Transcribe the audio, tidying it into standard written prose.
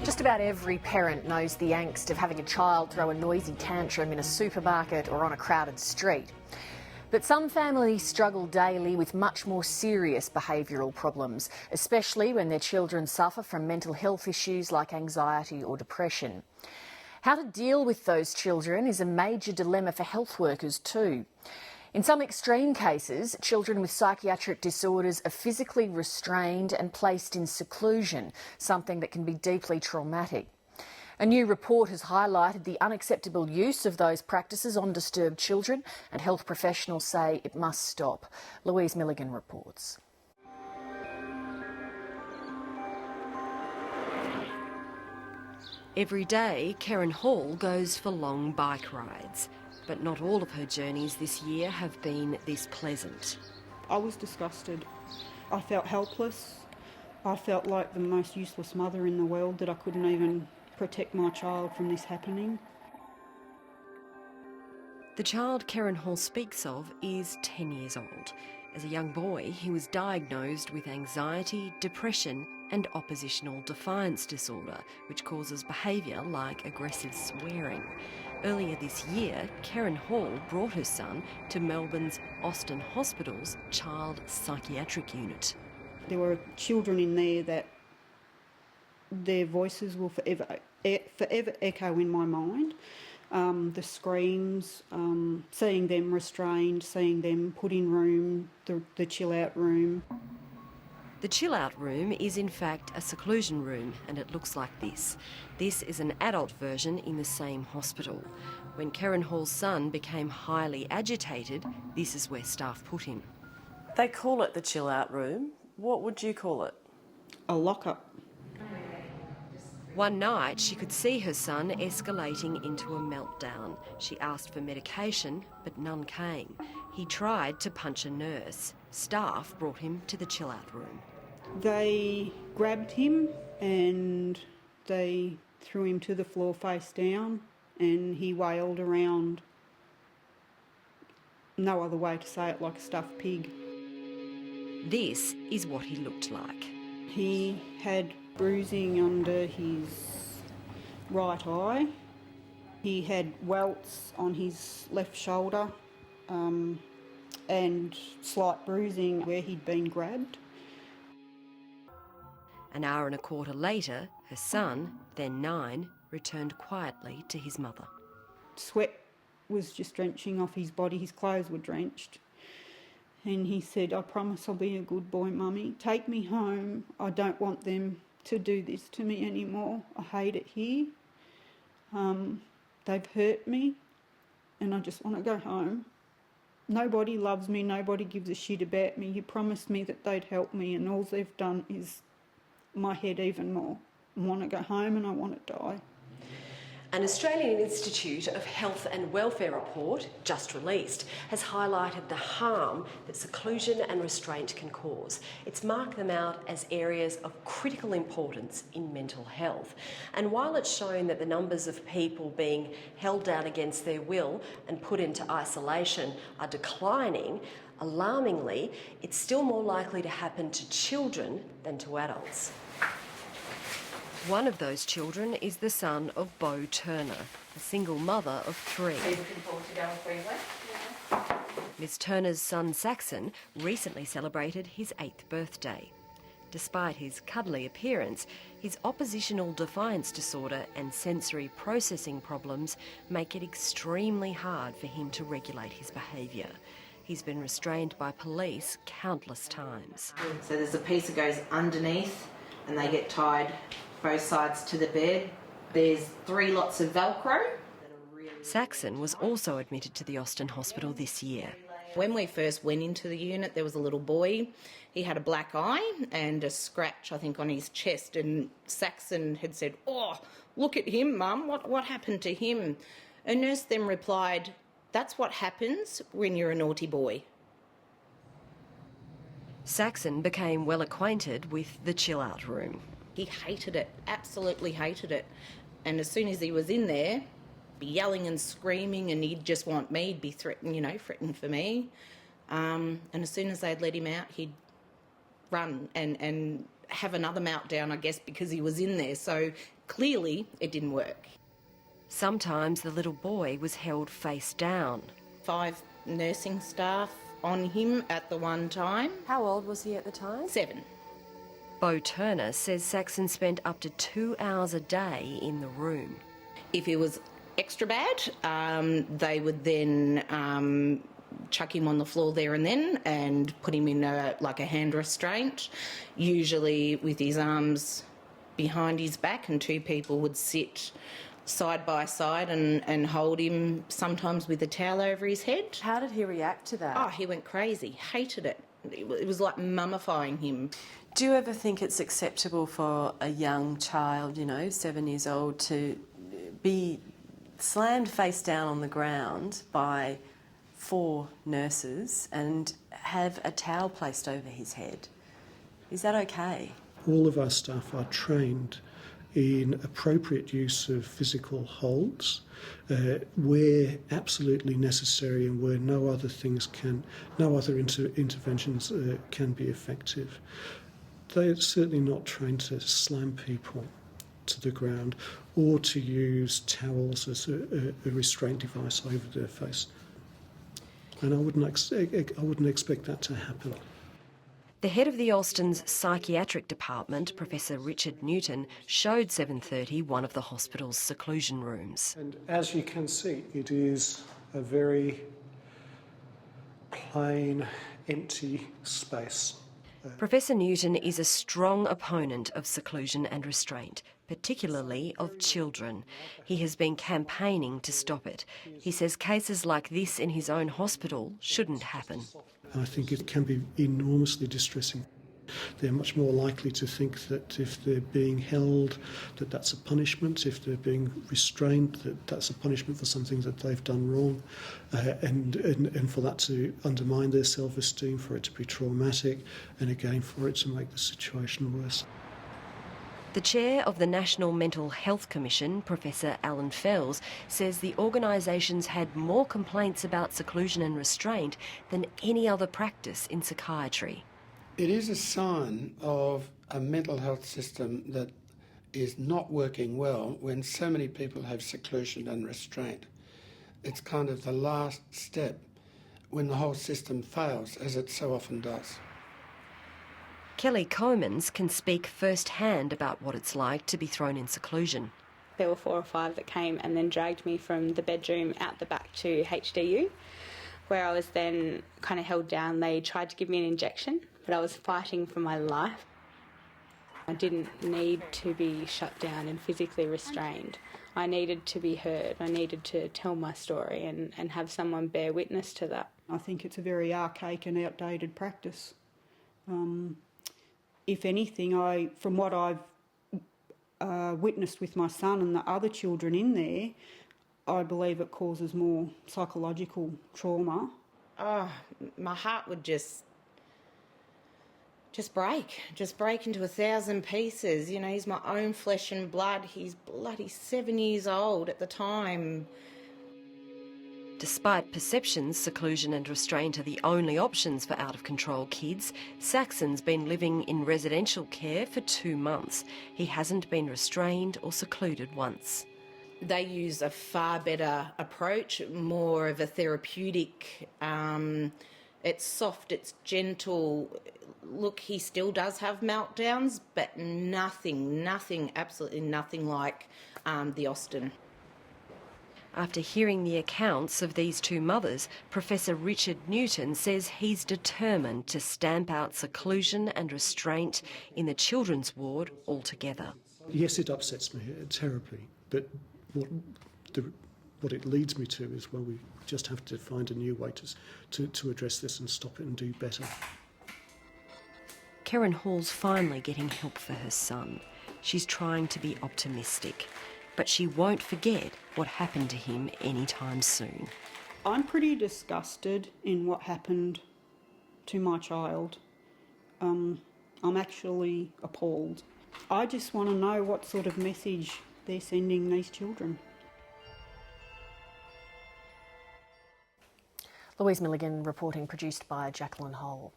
Just about every parent knows the angst of having a child throw a noisy tantrum in a supermarket or on a crowded street. But some families struggle daily with much more serious behavioural problems, especially when their children suffer from mental health issues like anxiety or depression. How to deal with those children is a major dilemma for health workers too. In some extreme cases, children with psychiatric disorders are physically restrained and placed in seclusion, something that can be deeply traumatic. A new report has highlighted the unacceptable use of those practices on disturbed children, and health professionals say it must stop. Louise Milligan reports. Every day, Karen Hall goes for long bike rides. But not all of her journeys this year have been this pleasant. I was disgusted. I felt helpless. I felt like the most useless mother in the world, that I couldn't even protect my child from this happening. The child Karen Hall speaks of is 10 years old. As a young boy, he was diagnosed with anxiety, depression and oppositional defiance disorder, which causes behaviour like aggressive swearing. Earlier this year, Karen Hall brought her son to Melbourne's Austin Hospital's Child Psychiatric Unit. There were children in there that their voices will forever echo in my mind. The screams, seeing them restrained, seeing them put in room, the chill-out room. The chill-out room is in fact a seclusion room, and it looks like this. This is an adult version in the same hospital. When Karen Hall's son became highly agitated, this is where staff put him. They call it the chill-out room. What would you call it? A lock-up. One night, she could see her son escalating into a meltdown. She asked for medication, but none came. He tried to punch a nurse. Staff brought him to the chill-out room. They grabbed him and they threw him to the floor face down, and he wailed around, no other way to say it, like a stuffed pig. This is what he looked like. He had bruising under his right eye. He had welts on his left shoulder and slight bruising where he'd been grabbed. An hour and a quarter later, her son, then 9, returned quietly to his mother. Sweat was just drenching off his body. His clothes were drenched. And he said, "I promise I'll be a good boy, Mummy. Take me home. I don't want them to do this to me anymore. I hate it here. They've hurt me and I just want to go home. Nobody loves me. Nobody gives a shit about me. You promised me that they'd help me, and all they've done is my head even more. I want to go home and I want to die." An Australian Institute of Health and Welfare report, just released, has highlighted the harm that seclusion and restraint can cause. It's marked them out as areas of critical importance in mental health. And while it's shown that the numbers of people being held down against their will and put into isolation are declining, alarmingly, it's still more likely to happen to children than to adults. One of those children is the son of Bo Turner, a single mother of 3. Are you looking forward to going freeway? Yeah. Ms Turner's son Saxon recently celebrated his 8th birthday. Despite his cuddly appearance, his oppositional defiance disorder and sensory processing problems make it extremely hard for him to regulate his behaviour. He's been restrained by police countless times. So there's a piece that goes underneath and they get tied both sides to the bed. There's 3 lots of Velcro. Saxon was also admitted to the Austin Hospital this year. When we first went into the unit, there was a little boy. He had a black eye and a scratch, I think, on his chest, and Saxon had said, "Oh, look at him, Mum, what happened to him?" A nurse then replied, "That's what happens when you're a naughty boy." Saxon became well acquainted with the chill-out room. He hated it, absolutely hated it. And as soon as he was in there, be yelling and screaming, and he'd just want me, he'd be threatening for me. And as soon as they'd let him out, he'd run and have another meltdown, I guess, because he was in there. So clearly it didn't work. Sometimes the little boy was held face down. 5 nursing staff on him at the one time. How old was he at the time? 7. Bo Turner says Saxon spent up to 2 hours a day in the room. If it was extra bad, they would then chuck him on the floor there and then and put him in a hand restraint, usually with his arms behind his back, and 2 people would sit side by side and hold him, sometimes with a towel over his head. How did he react to that? Oh, he went crazy, hated it. It was like mummifying him. Do you ever think it's acceptable for a young child, 7 years old, to be slammed face down on the ground by 4 nurses and have a towel placed over his head? Is that okay? All of our staff are trained in appropriate use of physical holds where absolutely necessary and where no other interventions can be effective. They're certainly not trained to slam people to the ground or to use towels as a restraint device over their face. And I wouldn't expect that to happen. The head of the Alston's psychiatric department, Professor Richard Newton, showed 7:30 one of the hospital's seclusion rooms. And as you can see, it is a very plain, empty space. Professor Newton is a strong opponent of seclusion and restraint, particularly of children. He has been campaigning to stop it. He says cases like this in his own hospital shouldn't happen. I think it can be enormously distressing. They're much more likely to think that if they're being held, that that's a punishment. If they're being restrained, that that's a punishment for something that they've done wrong. And for that to undermine their self-esteem, for it to be traumatic, and again for it to make the situation worse. The chair of the National Mental Health Commission, Professor Alan Fells, says the organisation's had more complaints about seclusion and restraint than any other practice in psychiatry. It is a sign of a mental health system that is not working well when so many people have seclusion and restraint. It's kind of the last step when the whole system fails, as it so often does. Kelly Comans can speak firsthand about what it's like to be thrown in seclusion. There were 4 or 5 that came and then dragged me from the bedroom out the back to HDU, where I was then kind of held down. They tried to give me an injection, but I was fighting for my life. I didn't need to be shut down and physically restrained. I needed to be heard. I needed to tell my story and have someone bear witness to that. I think it's a very archaic and outdated practice. If anything, from what I've witnessed with my son and the other children in there, I believe it causes more psychological trauma. Oh, my heart would just break into 1,000 pieces. He's my own flesh and blood. He's bloody 7 years old at the time. Despite perceptions seclusion and restraint are the only options for out-of-control kids, Saxon's been living in residential care for 2 months. He hasn't been restrained or secluded once. They use a far better approach, more of a therapeutic. It's soft, it's gentle. Look, he still does have meltdowns, but nothing, absolutely nothing like the Austin. After hearing the accounts of these 2 mothers, Professor Richard Newton says he's determined to stamp out seclusion and restraint in the children's ward altogether. Yes, it upsets me terribly, but what it leads me to is, well, we just have to find a new way to address this and stop it and do better. Karen Hall's finally getting help for her son. She's trying to be optimistic, but she won't forget what happened to him anytime soon. I'm pretty disgusted in what happened to my child. I'm actually appalled. I just want to know what sort of message they're sending these children. Louise Milligan reporting, produced by Jacquelyn.